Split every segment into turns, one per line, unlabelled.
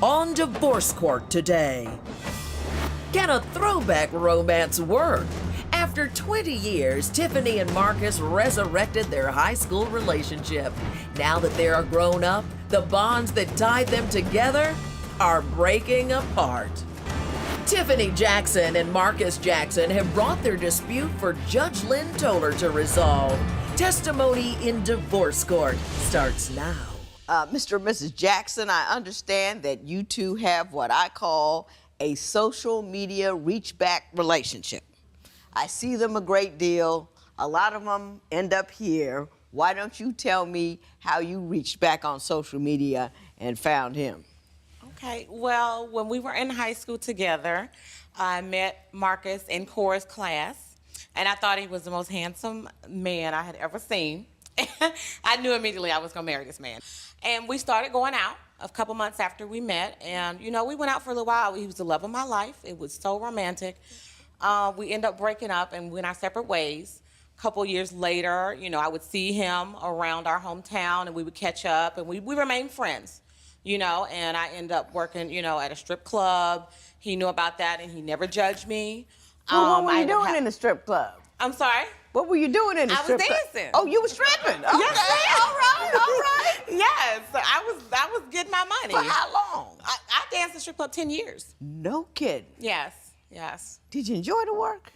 on Divorce Court today. Can a throwback romance work? After 20 years, Tiffany and Marcus resurrected their high school relationship. Now that they are grown up, the bonds that tied them together are breaking apart. Tiffany Jackson and Marcus Jackson have brought their dispute for Judge Lynn Toler to resolve. Testimony in Divorce Court starts now.
Mr. and Mrs. Jackson, I understand that you two have what I call a social media reach-back relationship. I see them a great deal. A lot of them end up here. Why don't you tell me how you reached back on social media and found him?
Okay, well, when we were in high school together, I met Marcus in chorus class, and I thought he was the most handsome man I had ever seen. I knew immediately I was gonna marry this man. And we started going out a couple months after we met, and you know, we went out for a little while. He was the love of my life. It was so romantic. We ended up breaking up and went our separate ways. A couple years later, you know, I would see him around our hometown and we would catch up and we remained friends, you know, and I ended up working, you know, at a strip club. He knew about that and he never judged me.
Well, what were you doing in the strip club?
I'm sorry?
What were you doing in the strip club?
I was dancing.
Oh, you were stripping? Okay,
Yes,
all right.
Yes, I was getting my money.
For how long?
I danced in the strip club 10 years.
No kidding.
Yes, yes.
Did you enjoy the work?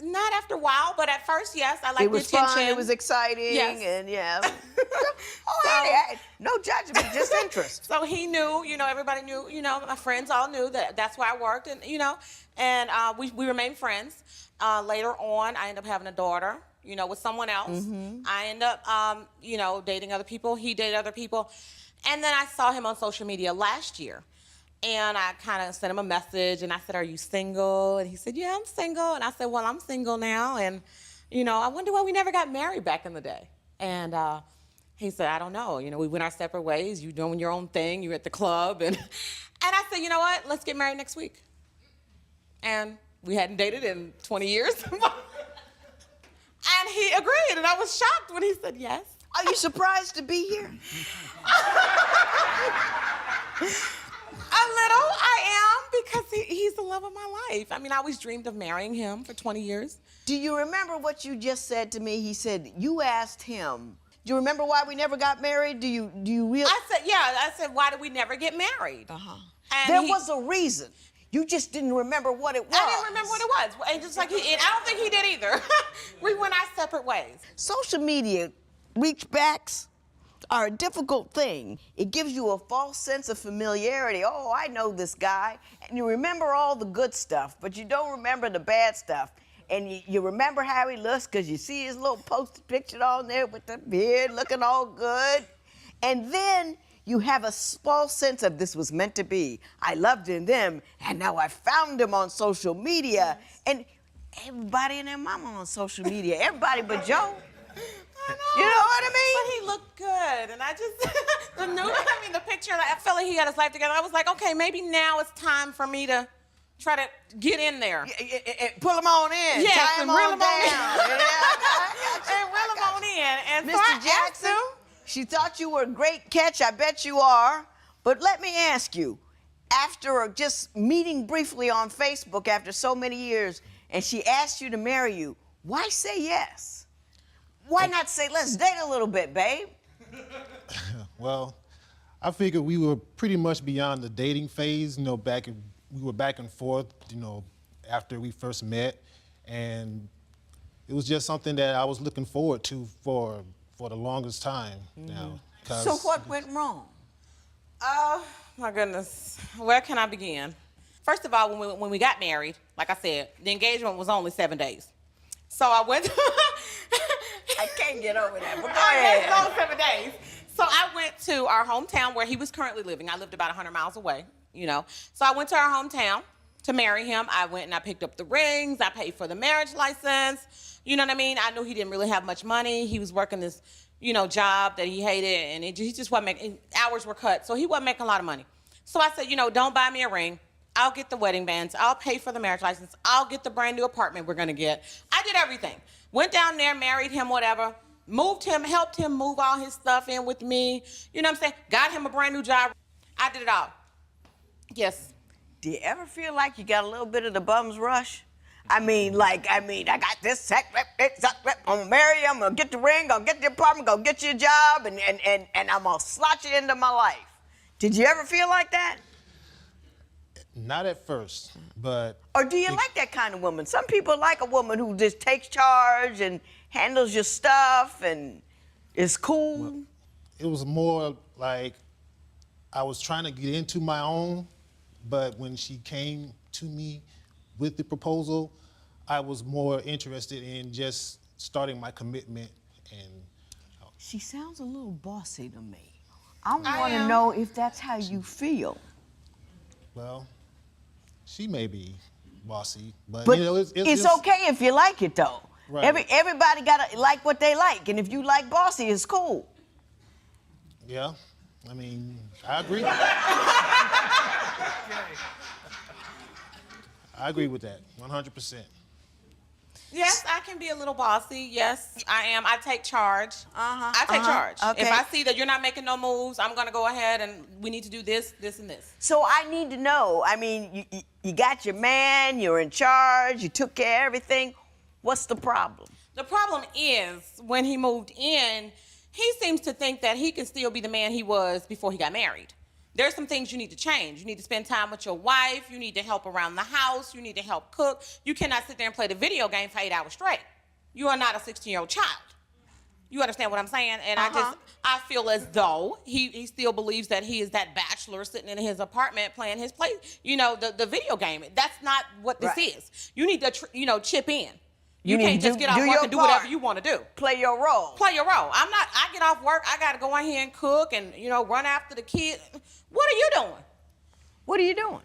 Not after a while, but at first, yes, I liked the
It was
attention.
fun, it was exciting,
Yes.
and yeah. Hey, no judgment, just interest.
So he knew, you know, everybody knew, you know, my friends all knew that that's where I worked, and you know, and we remained friends. Later on, I ended up having a daughter, you know, with someone else. I ended up, you know, dating other people. He dated other people. And then I saw him on social media last year. And I kind of sent him a message, and I said, "Are you single?" And he said, "Yeah, I'm single." And I said, "Well, I'm single now. And, you know, I wonder why we never got married back in the day." And he said, "I don't know. You know, we went our separate ways. You doing your own thing. You're at the club." And I said, "You know what? Let's get married next week." And we hadn't dated in 20 years. And he agreed, and I was shocked when he said yes.
Are you surprised to be here?
A little, I am, because he's the love of my life. I mean, I always dreamed of marrying him for 20 years.
Do you remember what you just said to me? He said, you asked him. Do you remember why we never got married? Do you really?
I said, why did we never get married?
There was a reason. You just didn't remember what it was.
I didn't remember what it was. And just like and I don't think he did either. We went our separate ways.
Social media reach-backs are a difficult thing. It gives you a false sense of familiarity. Oh, I know this guy. And you remember all the good stuff, but you don't remember the bad stuff. And you remember how he looks because you see his little posted picture on there with the beard looking all good. And then you have a false sense of this was meant to be. I loved them, and now I found him on social media. And everybody and their mama on social media, everybody but Joe.
I know.
You know what I mean?
But he looked good, and I just, the picture, I felt like he got his life together. I was like, okay, maybe now it's time for me to try to get in there.
Pull him on in.
Yes,
tie him
and reel
on
him
down.
on in.
Yeah,
And reel him on in. And so
Mr. Jackson, she thought you were a great catch. I bet you are. But let me ask you, after just meeting briefly on Facebook after so many years, and she asked you to marry you, why say yes? Why not say, let's date a little bit, babe?
Well, I figured we were pretty much beyond the dating phase. You know, we were back and forth, you know, after we first met. And it was just something that I was looking forward to for the longest time now.
So what went wrong?
Oh, my goodness. Where can I begin? First of all, when we got married, like I said, the engagement was only 7 days. So I went
I can't get over that, but go
It
ahead.
was only 7 days. So I went to our hometown where he was currently living. I lived about 100 miles away, you know. So I went to our hometown to marry him. I went and I picked up the rings. I paid for the marriage license. You know what I mean? I knew he didn't really have much money. He was working this, you know, job that he hated, and he just wasn't making, hours were cut, so he wasn't making a lot of money. So I said, you know, don't buy me a ring. I'll get the wedding bands. I'll pay for the marriage license. I'll get the brand new apartment we're gonna get. I did everything. Went down there, married him, whatever. Moved him, helped him move all his stuff in with me. You know what I'm saying? Got him a brand new job. I did it all. Yes.
Do you ever feel like you got a little bit of the bum's rush? I mean, I got this sex, I'm gonna marry you, I'm gonna get the ring, gonna get the apartment, gonna get you a job, and I'm gonna slot you into my life. Did you ever feel like that?
Not at first, but...
Or do you like that kind of woman? Some people like a woman who just takes charge and handles your stuff and is cool.
Well, it was more like I was trying to get into my own, but when she came to me with the proposal, I was more interested in just starting my commitment. And
She sounds a little bossy to me. I want to
am.
know if that's how you feel.
well, she may be bossy, but,
But
you know,
it's okay if you like it, though.
Right.
Everybody gotta like what they like, and if you like bossy, it's cool.
Yeah, I mean, I agree. I agree with that, 100%.
Yes, I can be a little bossy. Yes, I am. I take charge. I take charge.
Okay.
If I see that you're not making no moves, I'm gonna go ahead and we need to do this, this, and this.
So I need to know. I mean, you got your man, you're in charge, you took care of everything. What's the problem?
The problem is when he moved in, he seems to think that he can still be the man he was before he got married. There's some things you need to change. You need to spend time with your wife. You need to help around the house. You need to help cook. You cannot sit there and play the video game for 8 hours straight. You are not a 16-year-old child. You understand what I'm saying? And I feel as though he still believes that he is that bachelor sitting in his apartment playing his the video game. That's not what this is. You need to, chip in. You
need
can't
to
just get
do
off work
your
and do whatever
part.
you want to do.
Play your role.
Play your role. I get off work, I got to go in here and cook and, run after the kid. What are you doing?
What are you doing?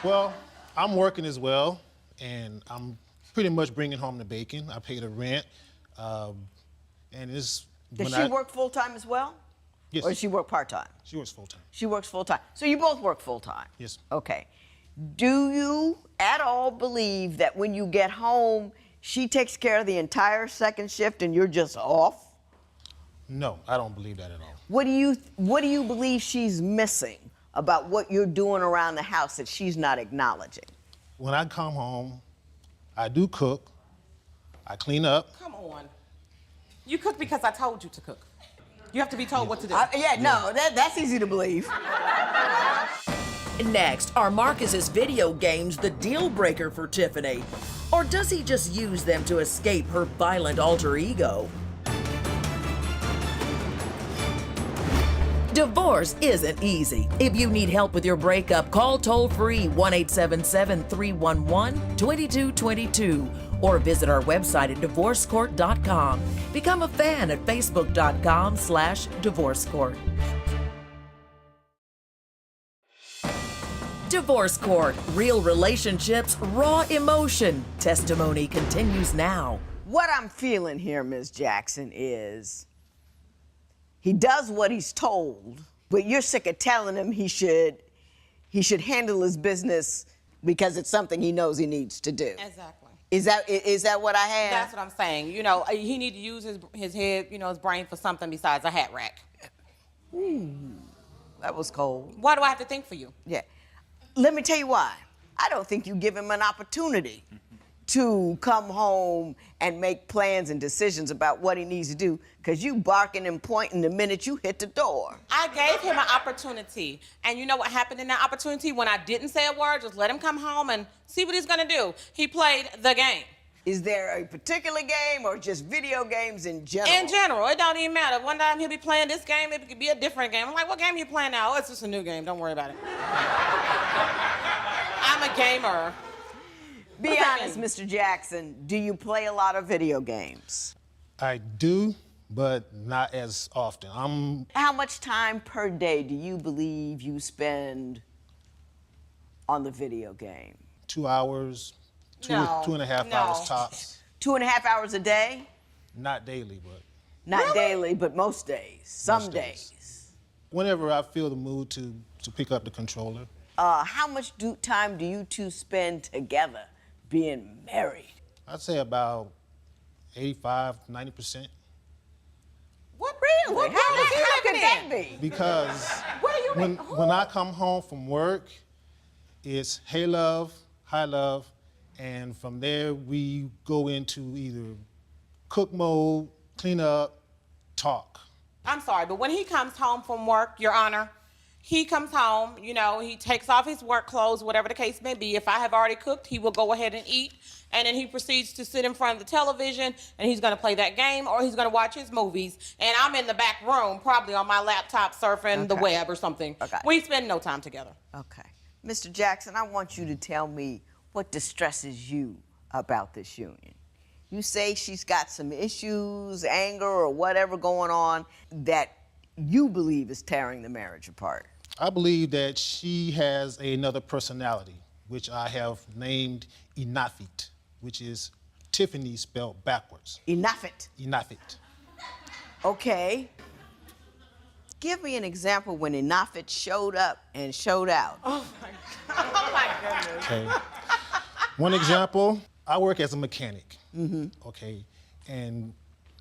Well, I'm working as well, and I'm pretty much bringing home the bacon. I pay the rent, and it's...
Does she work full-time as well?
Yes.
Or does she work part-time?
She works full-time.
She works full-time. So you both work full-time?
Yes.
Okay. Do you at all believe that when you get home, she takes care of the entire second shift and you're just off?
No, I don't believe that at all.
What do you believe she's missing about what you're doing around the house that she's not acknowledging?
When I come home, I do cook, I clean up.
Come on. You cook because I told you to cook. You have to be told what to do.
That's easy to believe.
Next, are Marcus's video games the deal breaker for Tiffany? Or does he just use them to escape her violent alter ego? Divorce isn't easy. If you need help with your breakup, call toll-free 1-877-311-2222 or visit our website at divorcecourt.com. Become a fan at facebook.com/divorcecourt. Divorce Court, real relationships, raw emotion. Testimony continues now.
What I'm feeling here, Ms. Jackson, is he does what he's told, but you're sick of telling him he should handle his business because it's something he knows he needs to do.
Exactly.
Is that what I have?
That's what I'm saying. He need to use his head, his brain for something besides a hat rack.
Ooh, that was cold.
Why do I have to think for you?
Yeah. Let me tell you why. I don't think you give him an opportunity to come home and make plans and decisions about what he needs to do, because you barking and pointing the minute you hit the door.
I gave him an opportunity. And you know what happened in that opportunity? When I didn't say a word, just let him come home and see what he's gonna do. He played the game.
Is there a particular game or just video games in general?
In general, it don't even matter. One time he'll be playing this game, it could be a different game. I'm like, what game are you playing now? Oh, it's just a new game, don't worry about it. I'm a gamer.
Be honest, Mr. Jackson, do you play a lot of video games?
I do, but not as often.
How much time per day do you believe you spend on the video game?
2 hours, two and a half
No.
hours tops.
2.5 hours a day?
Not daily, but
Not daily, but most days. Some
Most
days.
days. Whenever I feel the mood to pick up the controller.
How much time do you two spend together being married?
I'd say about 85, 90%.
What?
Really?
What
How
world is he
could
living
that
in?
be?
Because
What are you
when I come home from work, it's hey love, hi love, and from there we go into either cook mode, clean up, talk.
I'm sorry, but when he comes home from work, Your Honor, he comes home, you know, he takes off his work clothes, whatever the case may be. If I have already cooked, he will go ahead and eat, and then he proceeds to sit in front of the television, and he's gonna play that game, or he's gonna watch his movies, and I'm in the back room, probably on my laptop surfing the web or something.
Okay.
We spend no time together.
Okay. Mr. Jackson, I want you to tell me what distresses you about this union. You say she's got some issues, anger, or whatever going on that you believe is tearing the marriage apart.
I believe that she has another personality, which I have named Inafit, which is Tiffany spelled backwards.
Inafit.
Inafit.
Okay. Give me an example when Inafit showed up and showed out.
Oh my God. Oh my goodness.
Okay. One example, I work as a mechanic. Okay. And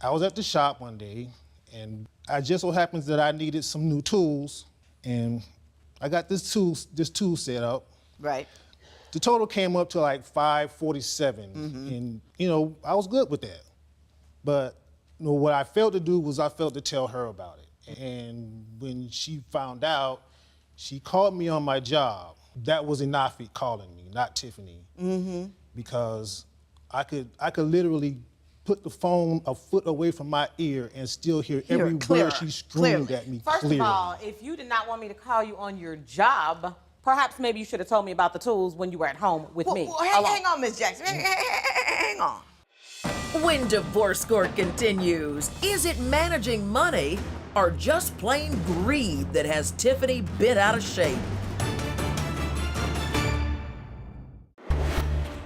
I was at the shop one day, and I just so happens that I needed some new tools, and I got this tool set up.
Right.
The total came up to like $547, and you know I was good with that. But you know what I failed to do was I failed to tell her about it. And when she found out, she called me on my job. That was Inafi calling me, not Tiffany, because I could literally put the phone a foot away from my ear and still hear every word she screamed at me
First
clearly.
of all, if you did not want me to call you on your job, perhaps maybe you should have told me about the tools when you were at home with me.
Well, hang on, Miss Jackson. Hang on.
When divorce court continues, is it managing money or just plain greed that has Tiffany bent out of shape?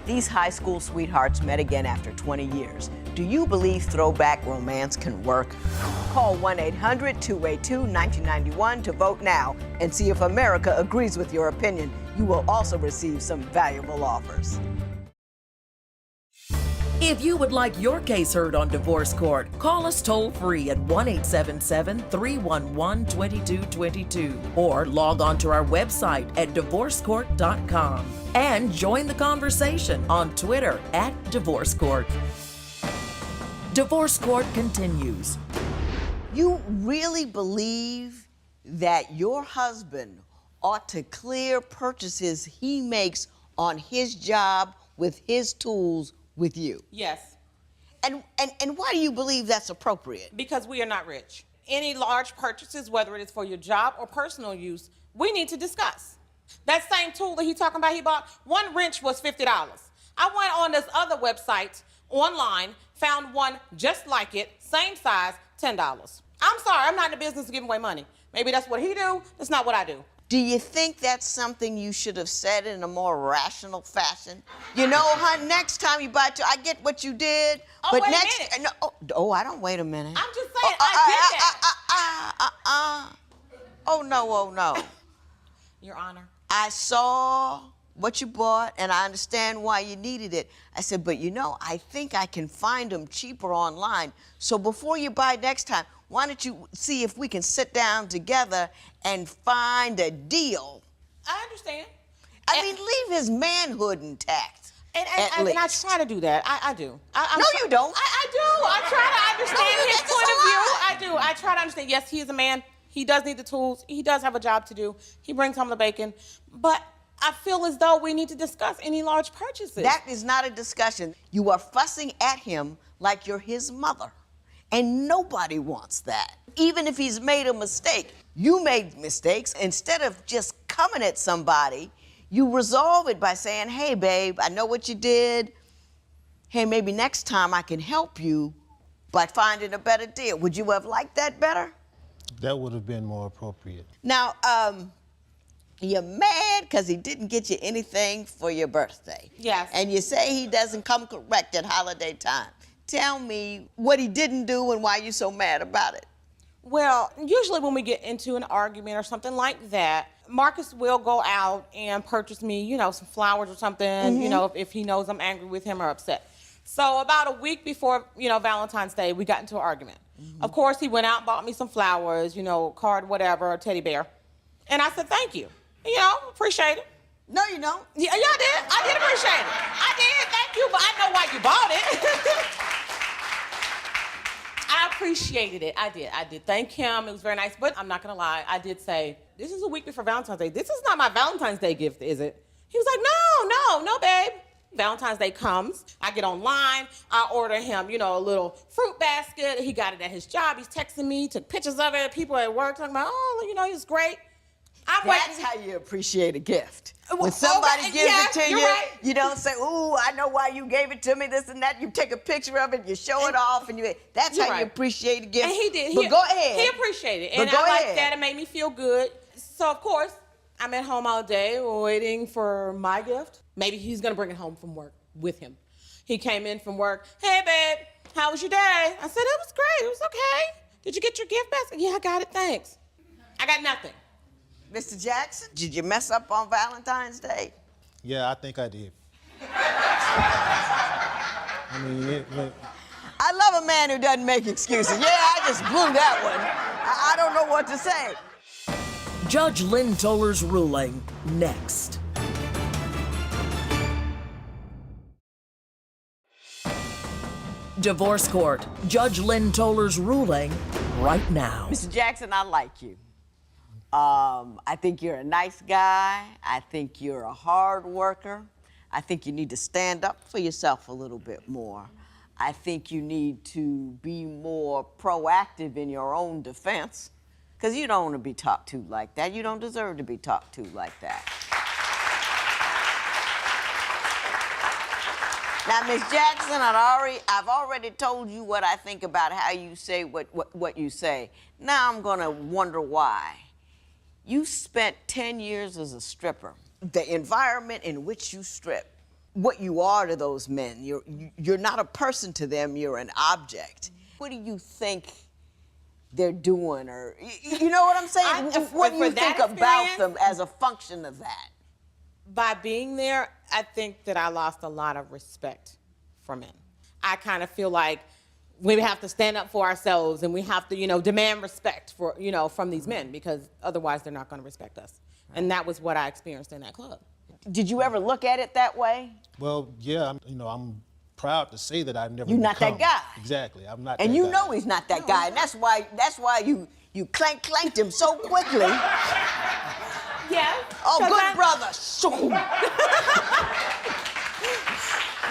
These high school sweethearts met again after 20 years. Do you believe throwback romance can work? Call 1-800-282-1991 to vote now and see if America agrees with your opinion. You will also receive some valuable offers.
If you would like your case heard on divorce court, call us toll-free at 1-877-311-2222 or log on to our website at divorcecourt.com and join the conversation on Twitter at Divorce Court. Divorce Court continues.
You really believe that your husband ought to clear purchases he makes on his job with his tools with you?
Yes.
And why do you believe that's appropriate?
Because we are not rich. Any large purchases, whether it is for your job or personal use, we need to discuss. That same tool that he talking about he bought, one wrench was $50. I went on this other website online, found one just like it, same size, $10. I'm sorry, I'm not in the business of giving away money. Maybe that's what he do, that's not what I do.
Do you think that's something you should have said in a more rational fashion? You know, hon, next time you buy I get what you did,
Oh,
but
wait a
next
minute.
No, I don't wait a minute.
I'm just saying, I did that.
Oh no.
Your Honor.
I saw what you bought, and I understand why you needed it. I said, but you know, I think I can find them cheaper online. So before you buy next time, why don't you see if we can sit down together and find a deal?
I understand.
I mean, leave his manhood intact.
And
at
I
least.
try to do that. I do.
No, you don't.
I do. I try to understand
No,
his
that's
point
a
of view.
lie.
I do. I try to understand. Yes, he is a man. He does need the tools. He does have a job to do. He brings home the bacon. But I feel as though we need to discuss any large purchases.
That is not a discussion. You are fussing at him like you're his mother. And nobody wants that. Even if he's made a mistake. You made mistakes. Instead of just coming at somebody, you resolve it by saying, hey, babe, I know what you did. Hey, maybe next time I can help you by finding a better deal. Would you have liked that better?
That would have been more appropriate.
Now, you're mad because he didn't get you anything for your birthday.
Yes.
And you say he doesn't come correct at holiday time. Tell me what he didn't do and why you're so mad about it.
Well, usually when we get into an argument or something like that, Marcus will go out and purchase me, you know, some flowers or something, you know, if he knows I'm angry with him or upset. So about a week before, you know, Valentine's Day, we got into an argument. Of course, he went out and bought me some flowers, you know, card, whatever, a teddy bear. And I said, thank you. You know, appreciate it.
No, you don't.
Yeah, I did. I did appreciate it. I did, thank you, but I know why you bought it. I appreciated it. I did. Thank him. It was very nice. But I'm not going to lie. I did say, this is a week before Valentine's Day. This is not my Valentine's Day gift, is it? He was like, no, babe. Valentine's Day comes. I get online. I order him, a little fruit basket. He got it at his job. He's texting me, took pictures of it. People at work talking about, he's great.
That's how you appreciate a gift. When somebody gives it to you,
right.
You don't say, ooh, I know why you gave it to me, this and that. You take a picture of it, you show it off, and that's how you appreciate a gift.
And he did.
But go ahead.
He appreciated it.
But
And
go
I
ahead.
liked that. It made me feel good. So, of course, I'm at home all day waiting for my gift. Maybe he's going to bring it home from work with him. He came in from work. Hey, babe, how was your day? I said, it was great. It was okay. Did you get your gift basket? Yeah, I got it. Thanks. I got nothing.
Mr. Jackson, did you mess up on Valentine's Day?
Yeah, I think I did. I mean,
I love a man who doesn't make excuses. Yeah, I just blew that one. I don't know what to say.
Judge Lynn Toller's ruling next. Divorce Court. Judge Lynn Toller's ruling right now.
Mr. Jackson, I like you. I think you're a nice guy. I think you're a hard worker. I think you need to stand up for yourself a little bit more. I think you need to be more proactive in your own defense, because you don't want to be talked to like that. You don't deserve to be talked to like that. Now, Ms. Jackson, I've already told you what I think about how you say what you say. Now I'm gonna wonder why. You spent 10 years as a stripper. The environment in which you strip, what you are to those men, you're not a person to them, you're an object. What do you think they're doing, or you know what I'm saying? What do you think about them as a function of that?
By being there, I think that I lost a lot of respect for men. I kind of feel like we have to stand up for ourselves, and we have to, demand respect for, from these men, because otherwise they're not going to respect us. And that was what I experienced in that club.
Did you ever look at it that way?
well, yeah, I'm proud to say that I've never
You're not that
become-
guy.
Exactly, I'm not
And
that
you
guy.
know he's not that guy, and that's why you clanked him so quickly.
Yeah.
Oh, good brother. Shoo.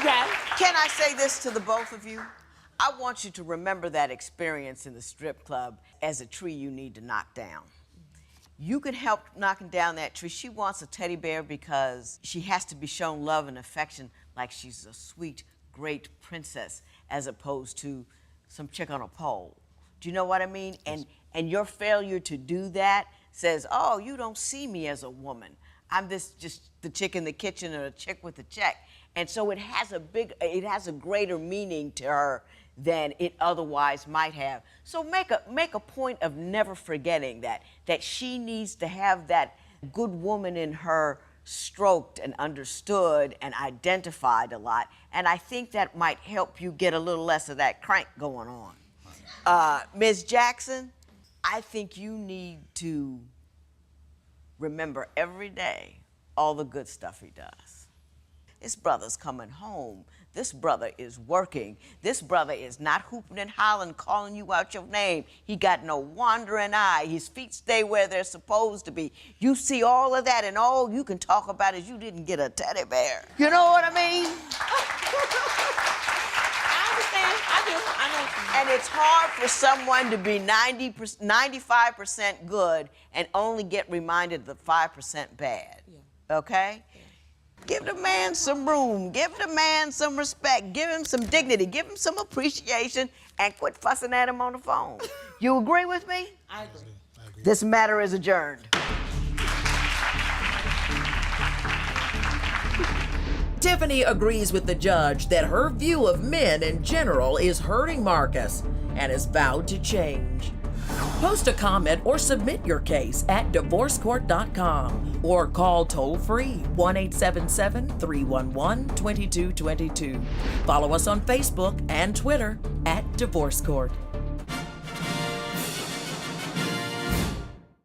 Yeah.
Can I say this to the both of you? I want you to remember that experience in the strip club as a tree you need to knock down. You can help knocking down that tree. She wants a teddy bear because she has to be shown love and affection like she's a sweet, great princess, as opposed to some chick on a pole. Do you know what I mean? And your failure to do that says, oh, you don't see me as a woman. I'm just the chick in the kitchen or a chick with a check. And so it has a greater meaning to her than it otherwise might have. So make a point of never forgetting that she needs to have that good woman in her stroked and understood and identified a lot. And I think that might help you get a little less of that crank going on. Ms. Jackson, I think you need to remember every day all the good stuff he does. This brother's coming home. This brother is working. This brother is not hooping and hollering, calling you out your name. He got no wandering eye. His feet stay where they're supposed to be. You see all of that, and all you can talk about is you didn't get a teddy bear. You know what I mean?
I understand. I do. I know what you mean.
And it's hard for someone to be 95% good and only get reminded of the 5% bad. Yeah. Okay? Yeah. Give the man some room. Give the man some respect. Give him some dignity. Give him some appreciation, and quit fussing at him on the phone. You agree with me?
I agree.
I agree.
This matter is adjourned.
Tiffany agrees with the judge that her view of men in general is hurting Marcus and has vowed to change. Post a comment or submit your case at divorcecourt.com or call toll-free 1-877-311-2222. Follow us on Facebook and Twitter at Divorce Court.